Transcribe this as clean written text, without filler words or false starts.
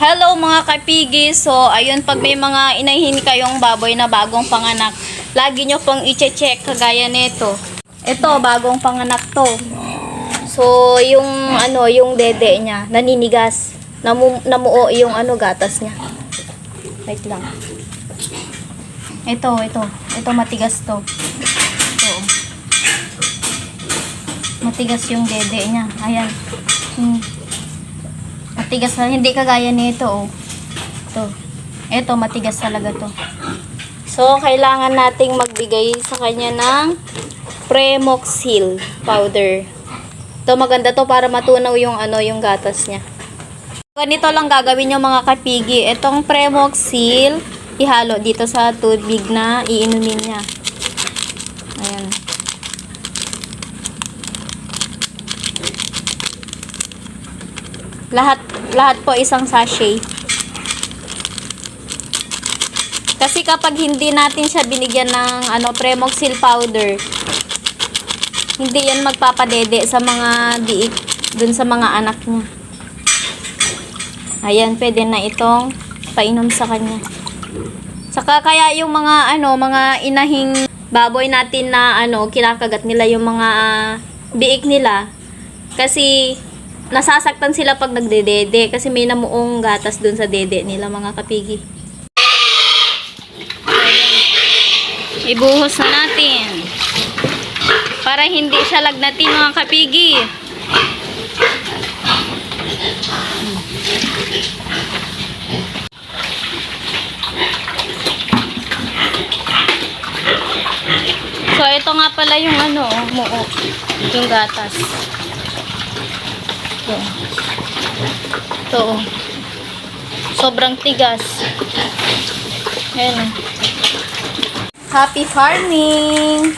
Hello mga kapigi. So, ayun, pag may mga inahin kayong baboy na bagong panganak, lagi nyo pong i-check kagaya nito. Ito, bagong panganak to. So, yung dede niya, naninigas. Namuo yung gatas niya. Wait lang. Ito matigas to. Ito. Matigas yung dede niya. Ayan. Matigas na, hindi kagaya nito, oh. Ito, matigas talaga to. So, kailangan nating magbigay sa kanya ng Premoxil powder. Ito, maganda to para matunaw yung yung gatas niya. Ganito lang gagawin yung mga kapigi. Itong Premoxil, ihalo dito sa tubig na iinumin niya. Ayan. Lahat po isang sachet. Kasi kapag hindi natin siya binigyan ng Premoxil powder, hindi yan magpapadede sa mga diik dun sa mga anak niya. Ayan, pwede na itong painom sa kanya. Saka kaya yung mga mga inahing baboy natin na kinakagat nila yung mga biik nila kasi nasasaktan sila pag nagdedede kasi may namuong gatas dun sa dede nila mga kapigi. Ibuhos na natin para hindi siya lagnatin mga kapigi. So ito nga pala yung muo, yung gatas. Ito. Sobrang tigas. Ayan. Happy farming!